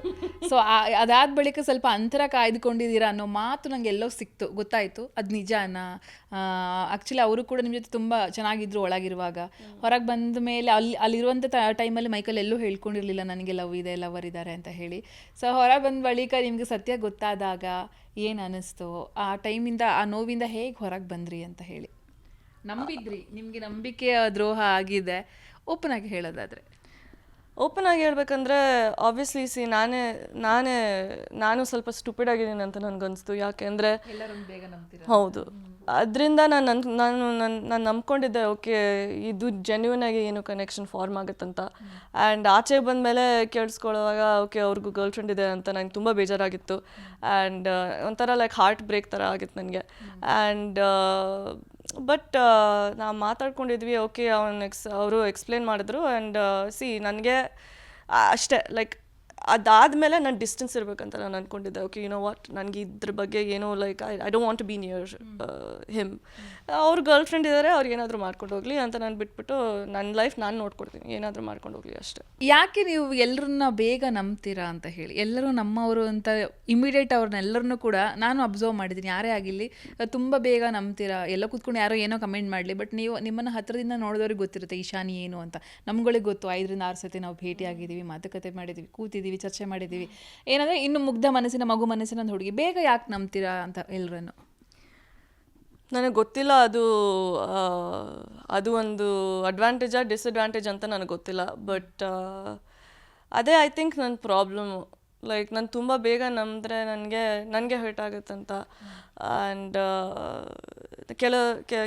ಸೊ ಅದಾದ ಬಳಿಕ ಸ್ವಲ್ಪ ಅಂತರ ಕಾಯ್ದುಕೊಂಡಿದ್ದೀರಾ ಅನ್ನೋ ಮಾತು ನನಗೆ ಎಲ್ಲೋ ಗೊತ್ತಾಯಿತು. ಅದು ನಿಜಾನಾ? ಆ್ಯಕ್ಚುಲಿ ಅವರು ಕೂಡ ನಿಮ್ಮ ಜೊತೆ ತುಂಬ ಚೆನ್ನಾಗಿದ್ರು ಒಳಗಿರುವಾಗ. ಹೊರಗೆ ಬಂದ ಮೇಲೆ ಅಲ್ಲಿರುವಂಥ ಟೈಮಲ್ಲಿ ಮೈಕಲ್ ಎಲ್ಲೂ ಹೇಳ್ಕೊಂಡಿರಲಿಲ್ಲ ನನಗೆ ಲವರ್ ಇದ್ದಾರೆ ಅಂತ ಹೇಳಿ. ಸೊ ಹೊರಗೆ ಬಂದ ಬಳಿಕ ನಿಮಗೆ ಸತ್ಯ ಗೊತ್ತಾದಾಗ ಏನು ಅನ್ನಿಸ್ತು? ಆ ಟೈಮಿಂದ, ಆ ನೋವಿಂದ ಹೇಗೆ ಹೊರಗೆ ಬಂದ್ರಿ ಅಂತ ಹೇಳಿ? ನಂಬಿದ್ರಿ, ನಿಮಗೆ ನಂಬಿಕೆ ದ್ರೋಹ ಆಗಿದೆ, ಓಪನ್ ಆಗಿ ಹೇಳೋದಾದರೆ? ಓಪನ್ ಆಗಿ ಹೇಳ್ಬೇಕಂದ್ರೆ ಆಬ್ವಿಯಸ್ಲಿ ನಾನು ಸ್ವಲ್ಪ ಸ್ಟುಪಿಡ್ ಆಗಿದ್ದೀನಿ ಅಂತ ನನಗನ್ನಿಸ್ತು. ಯಾಕೆಂದರೆ ಹೌದು, ಅದರಿಂದ ನಾನು ನಂಬ್ಕೊಂಡಿದ್ದೆ ಓಕೆ ಇದು ಜೆನ್ಯೂನ್ ಆಗಿ ಏನು ಕನೆಕ್ಷನ್ ಫಾರ್ಮ್ ಆಗುತ್ತಂತ. ಆ್ಯಂಡ್ ಆಚೆ ಬಂದಮೇಲೆ ಕೇಳಿಸ್ಕೊಳ್ಳುವಾಗ ಓಕೆ ಅವ್ರಿಗೂ ಗರ್ಲ್ ಫ್ರೆಂಡ್ ಇದೆ ಅಂತ ನಂಗೆ ತುಂಬ ಬೇಜಾರಾಗಿತ್ತು. ಆ್ಯಂಡ್ ಒಂಥರ ಲೈಕ್ ಹಾರ್ಟ್ ಬ್ರೇಕ್ ಥರ ಆಗಿತ್ತು ನನಗೆ. ಆ್ಯಂಡ್ ಬಟ್ ನಾವು ಮಾತಾಡ್ಕೊಂಡಿದ್ವಿ, ಓಕೆ ಅವರು ಎಕ್ಸ್ಪ್ಲೇನ್ ಮಾಡಿದ್ರು. ಆ್ಯಂಡ್ ನನಗೆ ಅಷ್ಟೇ ಲೈಕ್ ಅದಾದಮೇಲೆ ನಾನು ಡಿಸ್ಟೆನ್ಸ್ ಇರಬೇಕಂತ ನಾನು ಅಂದ್ಕೊಂಡಿದ್ದೆ. ಓಕೆ ವಾಟ್, ನನಗೆ ಇದ್ರ ಬಗ್ಗೆ ಏನೋ like I don't want to be near him. ಅವ್ರ ಗರ್ಲ್ ಫ್ರೆಂಡ್ ಇದ್ದಾರೆ, ಅವ್ರು ಏನಾದರೂ ಮಾಡ್ಕೊಂಡು ಹೋಗಲಿ ಅಂತ ನಾನು ಬಿಟ್ಬಿಟ್ಟು ನನ್ನ ಲೈಫ್ ನಾನು ನೋಡ್ಕೊಡ್ತೀನಿ, ಏನಾದರೂ ಮಾಡ್ಕೊಂಡು ಹೋಗಲಿ ಅಷ್ಟೇ. ಯಾಕೆ ನೀವು ಎಲ್ಲರನ್ನ ಬೇಗ ನಂಬ್ತೀರಾ ಅಂತ ಹೇಳಿ? ಎಲ್ಲರೂ ನಮ್ಮವರು ಅಂತ ಇಮಿಡಿಯೇಟ್ ಅವ್ರನ್ನೆಲ್ಲರನ್ನೂ ಕೂಡ ನಾನು ಅಬ್ಸರ್ವ್ ಮಾಡಿದ್ದೀನಿ, ಯಾರೇ ಆಗಿರಲಿ ತುಂಬ ಬೇಗ ನಂಬ್ತೀರಾ. ಎಲ್ಲ ಕೂತ್ಕೊಂಡು ಯಾರೋ ಏನೋ ಕಮೆಂಟ್ ಮಾಡಲಿ, ಬಟ್ ನೀವು ನಿಮ್ಮನ್ನು ಹತ್ತಿರದಿಂದ ನೋಡಿದವ್ರಿಗೆ ಗೊತ್ತಿರುತ್ತೆ ಇಶಾನಿ ಏನು ಅಂತ. ನಮ್ಗಳಿಗೆ ಗೊತ್ತು, 5-6 ಸತಿ ನಾವು ಭೇಟಿಯಾಗಿದ್ದೀವಿ, ಮಾತುಕತೆ ಮಾಡಿದ್ದೀವಿ, ಕೂತಿದ್ದೀವಿ, ಚರ್ಚೆ ಮಾಡಿದ್ದೀವಿ. ಏನಂದರೆ ಇನ್ನು ಮುಗ್ಧ ಮನಸ್ಸಿನ ಮಗು ಮನಸ್ಸಿನ ಹುಡುಗಿ, ಬೇಗ ಯಾಕೆ ನಂಬ್ತೀರಾ ಅಂತ ಎಲ್ಲರನ್ನು? ನನಗೆ ಗೊತ್ತಿಲ್ಲ, ಅದು ಒಂದು ಅಡ್ವಾಂಟೇಜಾ ಡಿಸ್ಅಡ್ವಾಂಟೇಜ್ ಅಂತ ನನಗೆ ಗೊತ್ತಿಲ್ಲ. ಬಟ್ ಅದೇ ಐ ಥಿಂಕ್ ನನ್ನ ಪ್ರಾಬ್ಲಮ್ಮು. ಲೈಕ್ ನಾನು ತುಂಬ ಬೇಗ ನಂಬಿದ್ರೆ ನನಗೆ ಹರ್ಟ್ ಆಗುತ್ತಂತ. ಆ್ಯಂಡ್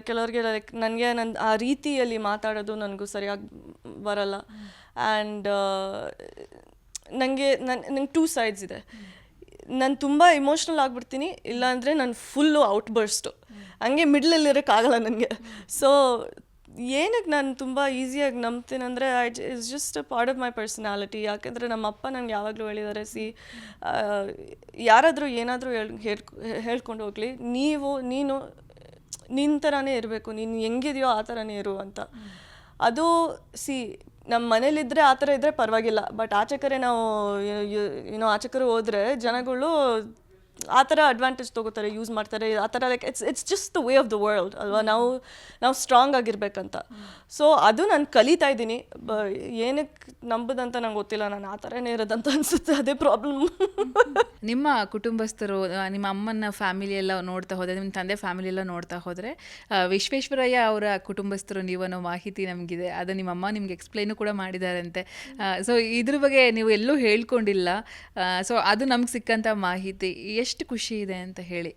ಕೆಲವ್ರಿಗೆ ಲೈಕ್ ನನ್ನ ಆ ರೀತಿಯಲ್ಲಿ ಮಾತಾಡೋದು ನನಗೂ ಸರಿಯಾಗಿ ಬರಲ್ಲ. ಆ್ಯಂಡ್ ನನಗೆ 2 ಸೈಡ್ಸ್ ಇದೆ. ನಾನು ತುಂಬ ಇಮೋಷ್ನಲ್ ಆಗಿಬಿಡ್ತೀನಿ, ಇಲ್ಲಾಂದರೆ ನಾನು ಫುಲ್ಲು ಔಟ್ಬರ್ಸ್ಟು, ಹಂಗೆ ಮಿಡ್ಲಲ್ಲಿರೋಕ್ಕಾಗಲ್ಲ ನನಗೆ. ಸೊ ಏನಕ್ಕೆ ನಾನು ತುಂಬ ಈಸಿಯಾಗಿ ನಂಬ್ತೀನಿ ಅಂದರೆ it's just a part of my personality. ಯಾಕೆಂದರೆ ನಮ್ಮ ಅಪ್ಪ ನಂಗೆ ಯಾವಾಗಲೂ ಹೇಳಿದ್ದಾರೆ, ಯಾರಾದರೂ ಏನಾದರೂ ಹೇಳ್ಕೊಂಡು ಹೋಗಲಿ, ನೀನು ನಿನ್ನ ಥರನೇ ಇರಬೇಕು, ನೀನು ಹೆಂಗಿದೆಯೋ ಆ ಥರನೇ ಇರು ಅಂತ. ಅದು ನಮ್ಮ ಮನೇಲಿದ್ದರೆ ಆ ಥರ ಇದ್ದರೆ ಪರವಾಗಿಲ್ಲ. ಬಟ್ ಆಚೆ ಕಡೆ ನಾವು ಆಚೆ ಕಡೆ ಹೋದರೆ ಜನಗಳು ಆ ಥರ ಅಡ್ವಾಂಟೇಜ್ ತೊಗೋತಾರೆ, ಯೂಸ್ ಮಾಡ್ತಾರೆ ಆ ಥರ. Like it's just the way of the world ಅಲ್ವಾ. ನಾವು ಸ್ಟ್ರಾಂಗ್ ಆಗಿರ್ಬೇಕಂತ. ಸೊ ಅದು ನಾನು ಕಲಿತಾ ಇದ್ದೀನಿ. ಏನಕ್ಕೆ ನಂಬುದಂತ ನಂಗೆ ಗೊತ್ತಿಲ್ಲ, ನಾನು ಆ ಥರನೇ ಇರೋದಂತ ಅನಿಸುತ್ತೆ, ಅದೇ ಪ್ರಾಬ್ಲಮ್. ನಿಮ್ಮ ಕುಟುಂಬಸ್ಥರು, ನಿಮ್ಮ ಅಮ್ಮನ ಫ್ಯಾಮಿಲಿ ಎಲ್ಲ ನೋಡ್ತಾ ಹೋದರೆ, ನಿಮ್ಮ ತಂದೆ ಫ್ಯಾಮಿಲಿ ಎಲ್ಲ ನೋಡ್ತಾ ಹೋದರೆ, ವಿಶ್ವೇಶ್ವರಯ್ಯ ಅವರ ಕುಟುಂಬಸ್ಥರು ನೀವು ಅನ್ನೋ ಮಾಹಿತಿ ನಮಗಿದೆ. ಅದು ನಿಮ್ಮ ಅಮ್ಮ ನಿಮ್ಗೆ ಎಕ್ಸ್ಪ್ಲೈನು ಕೂಡ ಮಾಡಿದಾರಂತೆ. ಸೊ ಇದ್ರ ಬಗ್ಗೆ ನೀವು ಎಲ್ಲೂ ಹೇಳ್ಕೊಂಡಿಲ್ಲ. ಸೊ ಅದು ನಮ್ಗೆ ಸಿಕ್ಕಂಥ ಮಾಹಿತಿ ಎಷ್ಟು ಖುಷಿ ಇದೆ ಅಂತ ಹೇಳಿ.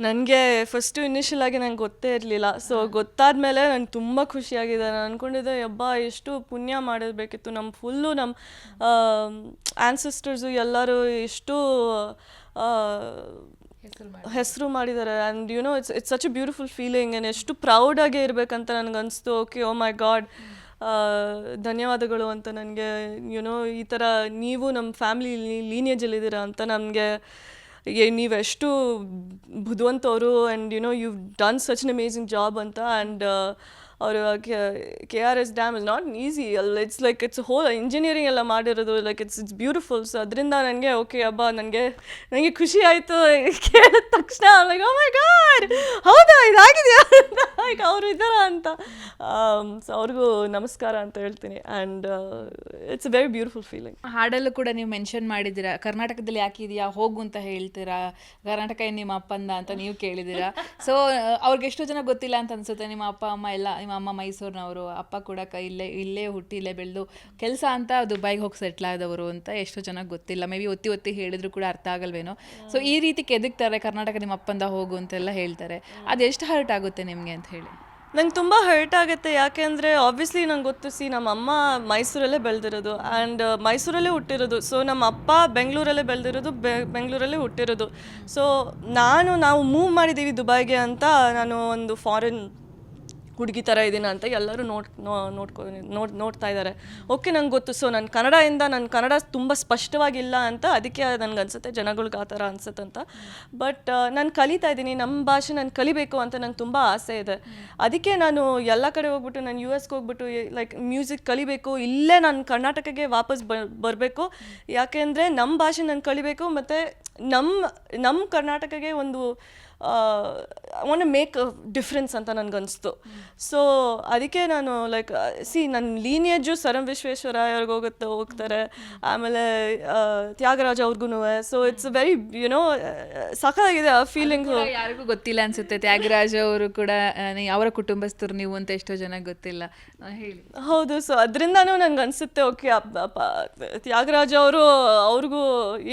ನನಗೆ ಫಸ್ಟು ಇನಿಷಿಯಲ್ ಆಗಿ ನಂಗೆ ಗೊತ್ತೇ ಇರಲಿಲ್ಲ. ಸೊ ಗೊತ್ತಾದ್ಮೇಲೆ ನಂಗೆ ತುಂಬ ಖುಷಿಯಾಗಿದೆ. ನಾನು ಅಂದ್ಕೊಂಡಿದ್ದೆ ಯಬ್ಬಾ ಎಷ್ಟು ಪುಣ್ಯ ಮಾಡಿರ್ಬೇಕಿತ್ತು, ನಮ್ಮ ಫುಲ್ಲು ನಮ್ಮ ಆ್ಯನ್ಸೆಸ್ಟರ್ಸು ಎಲ್ಲರೂ ಎಷ್ಟು ಹೆಸರು ಮಾಡಿದ್ದಾರೆ. And you know it's such a beautiful feeling. And ಎಷ್ಟು ಪ್ರೌಡಾಗೇ ಇರಬೇಕಂತ ನನಗೆ ಅನಿಸ್ತು. ಓಕೆ, ಓ ಮೈ ಗಾಡ್, ಧನ್ಯವಾದಗಳು ಅಂತ ನನಗೆ. ಯುನೋ ಈ ಥರ ನೀವು ನಮ್ಮ ಫ್ಯಾಮಿಲಿ ಲೀನಿಯೇಜಲ್ಲಿದ್ದೀರಾ ಅಂತ ನಮಗೆ, ನೀವೆಷ್ಟು ಬುದ್ಧಿವಂತವರು. And you know you done such an amazing job ಅಂತ. ಆ್ಯಂಡ್ ಅವರು KRS dam is not easy ಅಲ್ಲ. ಇಟ್ಸ್ ಹೋಲ್ ಇಂಜಿನಿಯರಿಂಗ್ ಎಲ್ಲ ಮಾಡಿರೋದು. Like it's beautiful. ಸೊ ಅದರಿಂದ ನನಗೆ ಓಕೆ ಹಬ್ಬ, ನನಗೆ ಖುಷಿ ಆಯಿತು ಕೇಳಿದ ತಕ್ಷಣ. ಲೈಕ್ ಓ ಮೈ ಗಾಡ್, ಹೌದಾ ಇದಾಗಿದೆಯಾ ಲೈಕ್ ಅವರು ಇದ್ದಾರ ಅಂತ. ಸೊ ಅವ್ರಿಗೂ ನಮಸ್ಕಾರ ಅಂತ ಹೇಳ್ತೀನಿ. And it's a very beautiful feeling. ಹಾಡಲ್ಲೂ ಕೂಡ ನೀವು ಮೆನ್ಷನ್ ಮಾಡಿದ್ದೀರಾ, ಕರ್ನಾಟಕದಲ್ಲಿ ಯಾಕಿದೆಯಾ ಹೋಗು ಅಂತ ಹೇಳ್ತೀರಾ, ಕರ್ನಾಟಕ ಏನು ನಿಮ್ಮ ಅಪ್ಪಂದ ಅಂತ ನೀವು ಕೇಳಿದ್ದೀರಾ. ಸೊ ಅವ್ರಿಗೆ ಎಷ್ಟೋ ಜನ ಗೊತ್ತಿಲ್ಲ ಅಂತ ಅನ್ಸುತ್ತೆ. ನಿಮ್ಮ ಅಪ್ಪ ಅಮ್ಮ ಎಲ್ಲ, ನಿಮ್ಮ ಅಮ್ಮ ಮೈಸೂರಿನವರು, ಅಪ್ಪ ಕೂಡ ಇಲ್ಲೇ ಹುಟ್ಟಿ ಇಲ್ಲೇ ಬೆಳೆದು ಕೆಲಸ ಅಂತ ದುಬೈಗೆ ಹೋಗಿ ಸೆಟ್ಲ್ ಆದವರು ಅಂತ ಎಷ್ಟೋ ಚೆನ್ನಾಗಿ ಗೊತ್ತಿಲ್ಲ. ಮೇ ಬಿ ಒತ್ತಿ ಹೇಳಿದ್ರು ಕೂಡ ಅರ್ಥ ಆಗಲ್ವೇನೋ. ಸೊ ಈ ರೀತಿ ಕೆದಕ್ತಾರೆ, ಕರ್ನಾಟಕ ನಿಮ್ಮ ಅಪ್ಪಂದ ಹೋಗು ಅಂತೆಲ್ಲ ಹೇಳ್ತಾರೆ. ಅದೆಷ್ಟು ಹರ್ಟ್ ಆಗುತ್ತೆ ನಿಮಗೆ ಅಂತ ಹೇಳಿ. ನಂಗೆ ತುಂಬ ಹರ್ಟ್ ಆಗುತ್ತೆ. ಯಾಕೆ ಅಂದರೆ ಆಬ್ವಿಯಸ್ಲಿ ನಂಗೆ ಗೊತ್ತು, ನಮ್ಮ ಅಮ್ಮ ಮೈಸೂರಲ್ಲೇ ಬೆಳೆದಿರೋದು ಆ್ಯಂಡ್ ಮೈಸೂರಲ್ಲೇ ಹುಟ್ಟಿರೋದು. ಸೊ ನಮ್ಮ ಅಪ್ಪ ಬೆಂಗಳೂರಲ್ಲೇ ಬೆಳೆದಿರೋದು, ಬೆಂಗಳೂರಲ್ಲೇ ಹುಟ್ಟಿರೋದು. ಸೊ ನಾವು ಮೂವ್ ಮಾಡಿದ್ದೀವಿ ದುಬೈಗೆ ಅಂತ, ನಾನು ಒಂದು ಫಾರಿನ್ ಹುಡುಗಿ ಥರ ಇದ್ದೀನಿ ಅಂತ ಎಲ್ಲರೂ ನೋಡ್ತಾ ಇದ್ದಾರೆ. ಓಕೆ, ನಂಗೆ ಗೊತ್ತು. ಸೊ ನನ್ನ ಕನ್ನಡ ತುಂಬ ಸ್ಪಷ್ಟವಾಗಿಲ್ಲ ಅಂತ, ಅದಕ್ಕೆ ನನಗೆ ಅನಿಸುತ್ತೆ ಜನಗಳ್ಗೆ ಆ ಥರ ಅನ್ಸುತ್ತಂತ. ಬಟ್ ನಾನು ಕಲಿತಾ ಇದ್ದೀನಿ, ನಮ್ಮ ಭಾಷೆ ನಾನು ಕಲಿಬೇಕು ಅಂತ ನಂಗೆ ತುಂಬ ಆಸೆ ಇದೆ. ಅದಕ್ಕೆ ನಾನು ಎಲ್ಲ ಕಡೆ ಹೋಗ್ಬಿಟ್ಟು, ನಾನು US ಹೋಗ್ಬಿಟ್ಟು ಲೈಕ್ ಮ್ಯೂಸಿಕ್ ಕಲಿಬೇಕು, ಇಲ್ಲೇ ನಾನು ಕರ್ನಾಟಕಕ್ಕೆ ವಾಪಸ್ ಬರಬೇಕು. ಯಾಕೆಂದರೆ ನಮ್ಮ ಭಾಷೆ ನಾನು ಕಲಿಬೇಕು, ಮತ್ತು ನಮ್ಮ ಕರ್ನಾಟಕಕ್ಕೆ ಒಂದು want to make a difference ಅಂತ ನನಗನ್ನಿಸ್ತು. ಸೊ ಅದಕ್ಕೆ ನಾನು ಲೈಕ್ ನನ್ನ ಲೀನಿಯೇಜು ಸರ್ ಎಂ ವಿಶ್ವೇಶ್ವರಯ್ಯವ್ರಿಗೆ ಹೋಗ್ತಾರೆ, ಆಮೇಲೆ ತ್ಯಾಗರಾಜ ಅವ್ರಿಗೂ. ಸೊ ಇಟ್ಸ್ ವೆರಿ ಯುನೋ ಸಖತ್ತಾಗಿದೆ ಆ ಫೀಲಿಂಗು. ಯಾರಿಗೂ ಗೊತ್ತಿಲ್ಲ ಅನ್ಸುತ್ತೆ ತ್ಯಾಗರಾಜ ಅವರು ಕೂಡ ಅವರ ಕುಟುಂಬಸ್ಥರು ನೀವು ಅಂತ ಎಷ್ಟೋ ಜನ ಗೊತ್ತಿಲ್ಲ ಹೇಳಿ. ಹೌದು. ಸೊ ಅದರಿಂದನೂ ನಂಗೆ ಅನಿಸುತ್ತೆ ಓಕೆ ತ್ಯಾಗರಾಜ ಅವ್ರಿಗೂ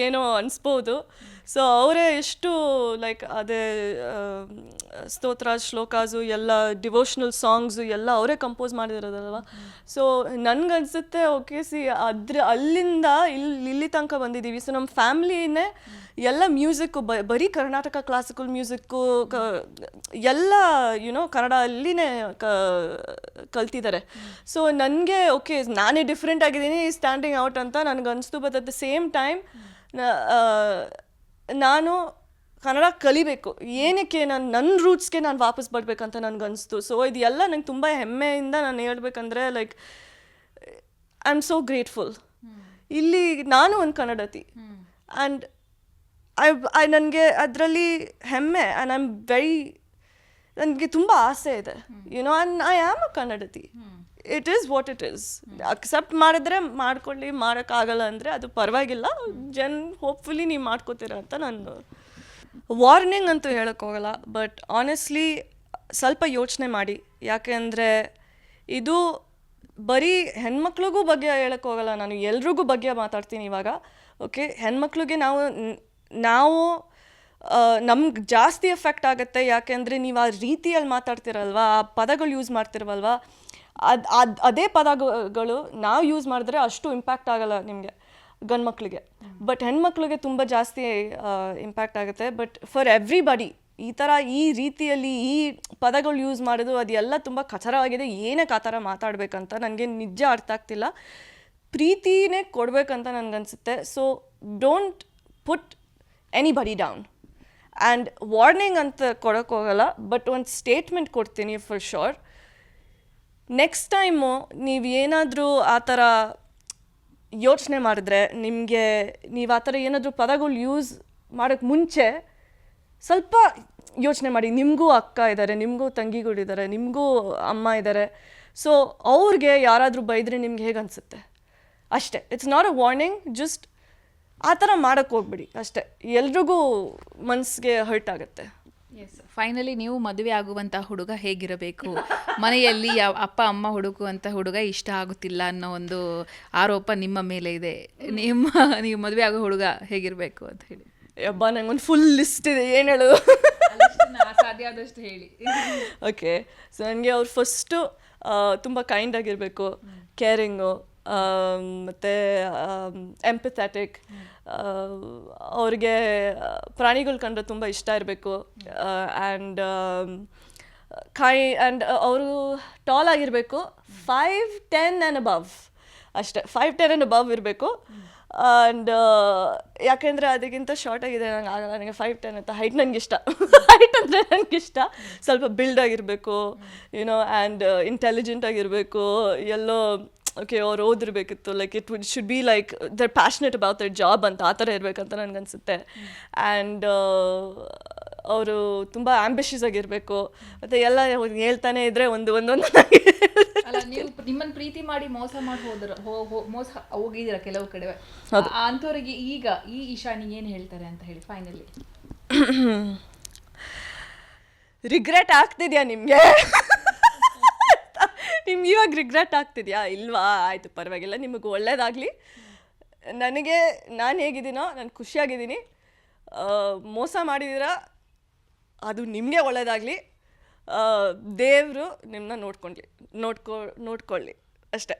ಏನೋ ಅನಿಸ್ಬೋದು. ಸೊ ಅವರೇ ಎಷ್ಟು ಲೈಕ್ ಅದೇ ಸ್ತೋತ್ರ ಶ್ಲೋಕಾಸು ಎಲ್ಲ ಡಿವೋಷ್ನಲ್ ಸಾಂಗ್ಸು ಎಲ್ಲ ಅವರೇ ಕಂಪೋಸ್ ಮಾಡಿರೋದಲ್ವ. ಸೊ ನನಗನ್ಸುತ್ತೆ ಓಕೆ ಅಲ್ಲಿಂದ ಇಲ್ಲಿ ತನಕ ಬಂದಿದ್ದೀವಿ. ಸೊ ನಮ್ಮ ಫ್ಯಾಮ್ಲಿನೇ ಎಲ್ಲ ಮ್ಯೂಸಿಕ್ಕು ಬರೀ ಕರ್ನಾಟಕ ಕ್ಲಾಸಿಕಲ್ ಮ್ಯೂಸಿಕ್ಕು ಎಲ್ಲ ಯುನೋ ಕನ್ನಡ ಅಲ್ಲಿನೇ ಕಲ್ತಿದ್ದಾರೆ. ಸೊ ನನಗೆ ಓಕೆ ನಾನೇ ಡಿಫ್ರೆಂಟ್ ಆಗಿದ್ದೀನಿ, ಸ್ಟ್ಯಾಂಡಿಂಗ್ ಔಟ್ ಅಂತ ನನಗನ್ನಿಸ್ತು. But at the same time ನಾನು ಕನ್ನಡ ಕಲಿಬೇಕು. ಏನಕ್ಕೆ ನನ್ನ ರೂಟ್ಸ್ಗೆ ನಾನು ವಾಪಸ್ ಬರಬೇಕಂತ ನನಗನ್ನಿಸ್ತು. ಸೊ ಇದು ಎಲ್ಲ ನಂಗೆ ತುಂಬ ಹೆಮ್ಮೆಯಿಂದ ನಾನು ಹೇಳ್ಬೇಕಂದ್ರೆ like I am so grateful. ಇಲ್ಲಿ ನಾನು ಒಂದು ಕನ್ನಡತಿ ಆ್ಯಂಡ್ ನನಗೆ ಅದರಲ್ಲಿ ಹೆಮ್ಮೆ. ಆ್ಯಂಡ್ ಐ ಆಮ್ ನನಗೆ ತುಂಬ ಆಸೆ ಇದೆ YONO. And I am a Kannadathi. It is what it is. Accept ಮಾಡಿದ್ರೆ ಮಾಡ್ಕೊಳ್ಳಿ, ಮಾಡೋಕ್ಕಾಗಲ್ಲ ಅಂದರೆ ಅದು ಪರವಾಗಿಲ್ಲ. ಹೋಪ್ಫುಲಿ ನೀವು ಮಾಡ್ಕೋತೀರ ಅಂತ ನಾನು ವಾರ್ನಿಂಗ್ ಅಂತೂ ಹೇಳೋಕ್ಕೋಗಲ್ಲ. ಬಟ್ ಆನೆಸ್ಟ್ಲಿ ಸ್ವಲ್ಪ ಯೋಚನೆ ಮಾಡಿ. ಯಾಕೆ ಅಂದರೆ ಇದು ಬರೀ ಹೆಣ್ಮಕ್ಳಿಗೂ ಬಗ್ಗೆ ಹೇಳೋಕ್ಕೋಗಲ್ಲ, ನಾನು ಎಲ್ರಿಗೂ ಬಗ್ಗೆ ಮಾತಾಡ್ತೀನಿ ಇವಾಗ. ಓಕೆ, ಹೆಣ್ಮಕ್ಳಿಗೆ ನಾವು ನಮ್ಗೆ ಜಾಸ್ತಿ ಎಫೆಕ್ಟ್ ಆಗುತ್ತೆ. ಯಾಕೆಂದರೆ ನೀವು ಆ ರೀತಿಯಲ್ಲಿ ಮಾತಾಡ್ತಿರಲ್ವ, ಆ ಪದಗಳು ಯೂಸ್ ಮಾಡ್ತಿರಲ್ವ, ಅದೇ ಪದಗಳು ನಾವು ಯೂಸ್ ಮಾಡಿದ್ರೆ ಅಷ್ಟು ಇಂಪ್ಯಾಕ್ಟ್ ಆಗಲ್ಲ ನಿಮಗೆ ಗಂಡು ಮಕ್ಕಳಿಗೆ. ಬಟ್ ಹೆಣ್ಮಕ್ಳಿಗೆ ತುಂಬ ಜಾಸ್ತಿ ಇಂಪ್ಯಾಕ್ಟ್ ಆಗುತ್ತೆ. ಬಟ್ ಫಾರ್ ಎವ್ರಿಬಡಿ ಈ ರೀತಿಯಲ್ಲಿ ಈ ಪದಗಳು ಯೂಸ್ ಮಾಡೋದು ಅದೆಲ್ಲ ತುಂಬ ಕಚರವಾಗಿದೆ. ಏನಕ್ಕೆ ಆ ಥರ ಮಾತಾಡಬೇಕಂತ ನನಗೆ ನಿಜ ಅರ್ಥ ಆಗ್ತಿಲ್ಲ. ಪ್ರೀತಿನೇ ಕೊಡಬೇಕಂತ ನನಗನ್ಸುತ್ತೆ. So don't put anybody down. And warning ಅಂತ ಕೊಡೋಕ್ಕೋಗಲ್ಲ, ಬಟ್ ಒಂದು ಸ್ಟೇಟ್ಮೆಂಟ್ ಕೊಡ್ತೀನಿ ಫಾರ್ ಶೋರ್. ನೆಕ್ಸ್ಟ್ ಟೈಮು ನೀವು ಏನಾದರೂ ಆ ಥರ ಯೋಚನೆ ಮಾಡಿದ್ರೆ, ನೀವು ಆ ಥರ ಏನಾದರೂ ಪದಗಳು ಯೂಸ್ ಮಾಡೋಕ್ಕೆ ಮುಂಚೆ ಸ್ವಲ್ಪ ಯೋಚನೆ ಮಾಡಿ. ನಿಮಗೂ ಅಕ್ಕ ಇದ್ದಾರೆ, ನಿಮಗೂ ತಂಗಿಗಳಿದ್ದಾರೆ, ನಿಮಗೂ ಅಮ್ಮ ಇದ್ದಾರೆ. ಸೊ ಅವ್ರಿಗೆ ಯಾರಾದರೂ ಬೈದರೆ ನಿಮ್ಗೆ ಹೇಗೆ ಅನಿಸುತ್ತೆ ಅಷ್ಟೇ. It's not a warning, just ಆ ಥರ ಮಾಡೋಕ್ಕೆ ಹೋಗ್ಬಿಡಿ ಅಷ್ಟೇ. ಎಲ್ರಿಗೂ ಮನಸ್ಸಿಗೆ ಹರ್ಟ್ ಆಗುತ್ತೆ. ಎಸ್, ಫೈನಲಿ ನೀವು ಮದುವೆ ಆಗುವಂಥ ಹುಡುಗ ಹೇಗಿರಬೇಕು, ಮನೆಯಲ್ಲಿ ಯಾವ ಅಪ್ಪ ಅಮ್ಮ ಹುಡುಕುವಂಥ ಹುಡುಗ ಇಷ್ಟ ಆಗುತ್ತಿಲ್ಲ ಅನ್ನೋ ಒಂದು ಆರೋಪ ನಿಮ್ಮ ಮೇಲೆ ಇದೆ. ನೀವು ಮದುವೆ ಆಗೋ ಹುಡುಗ ಹೇಗಿರಬೇಕು ಅಂತ ಹೇಳಿ. ಯಬ್ಬ, ನಂಗೊಂದು ಫುಲ್ ಲಿಸ್ಟ್ ಇದೆ, ಏನು ಹೇಳೋದು. ಸಾಧ್ಯ ಆದಷ್ಟು ಹೇಳಿ. ಓಕೆ, ಸೊ ನನಗೆ ಅವ್ರು ಫಸ್ಟು ತುಂಬ ಕೈಂಡ್ ಆಗಿರಬೇಕು, ಕೇರಿಂಗು, ಮತ್ತು ಎಂಪಥೆಟಿಕ್. ಅವ್ರಿಗೆ ಪ್ರಾಣಿಗಳು ಕಂಡ್ರೆ ತುಂಬ ಇಷ್ಟ ಇರಬೇಕು. ಆ್ಯಂಡ್ ಆ್ಯಂಡ್ ಅವರು ಟಾಲ್ ಆಗಿರಬೇಕು, 5'10" ಆ್ಯಂಡ್ ಅಬವ್ ಅಷ್ಟೇ. 5'10" ಆ್ಯಂಡ್ ಅಬವ್ ಇರಬೇಕು. ಆ್ಯಂಡ್ ಯಾಕೆಂದರೆ ಅದಕ್ಕಿಂತ ಶಾರ್ಟ್ ಆಗಿದೆ ನಂಗೆ ಆಗಲ್ಲ. ನನಗೆ 5'10" ಅಂತ ಹೈಟ್ ನನಗಿಷ್ಟ. ಹೈಟ್ ಅಂದರೆ ನನಗಿಷ್ಟ. ಸ್ವಲ್ಪ ಬಿಲ್ಡ್ ಆಗಿರಬೇಕು, ಯುನೋ, ಆ್ಯಂಡ್ ಇಂಟೆಲಿಜೆಂಟ್ ಆಗಿರಬೇಕು. ಎಲ್ಲೋ ಓಕೆ ಅವ್ರು ಓದಿರ್ಬೇಕಿತ್ತು, like it should be like their passionate about their job ಅಂತ, ಆ ಥರ ಇರಬೇಕಂತ ನನಗನ್ಸುತ್ತೆ. ಆ್ಯಂಡ್ ಅವರು ತುಂಬ ಆ್ಯಂಬಿಷಿಯಸ್ ಆಗಿರಬೇಕು. ಮತ್ತು ಎಲ್ಲ ಹೇಳ್ತಾನೆ ಇದ್ದರೆ ಒಂದೊಂದು ಅಲ್ಲ, ನೀವು ನಿಮ್ಮನ್ನು ಪ್ರೀತಿ ಮಾಡಿ ಮೋಸ ಮಾಡಿ ಮೋಸ ಹೋಗಿದ್ದೀರಾ ಕೆಲವು ಕಡೆ. ಅಂಥವ್ರಿಗೆ ಈಗ ಈ ಇಶಾನಿ ಏನು ಹೇಳ್ತಾರೆ ಅಂತ ಹೇಳಿ ಫೈನಲಿ. ರಿಗ್ರೆಟ್ ಆಗ್ತಿದ್ಯಾ ನಿಮಗೆ? ನಿಮ್ಗೆ ಇವಾಗ ರಿಗ್ರೆಟ್ ಆಗ್ತಿದ್ಯಾ? ಇಲ್ವಾ? ಆಯಿತು, ಪರವಾಗಿಲ್ಲ, ನಿಮಗೆ ಒಳ್ಳೇದಾಗಲಿ. ನಾನು ಹೇಗಿದ್ದೀನೋ ನಾನು ಖುಷಿಯಾಗಿದ್ದೀನಿ. ಮೋಸ ಮಾಡಿದ್ದೀರಾ, ಅದು ನಿಮಗೆ ಒಳ್ಳೇದಾಗಲಿ. ದೇವರು ನಿಮ್ಮನ್ನ ನೋಡ್ಕೊಳ್ಳಿ ಅಷ್ಟೇ.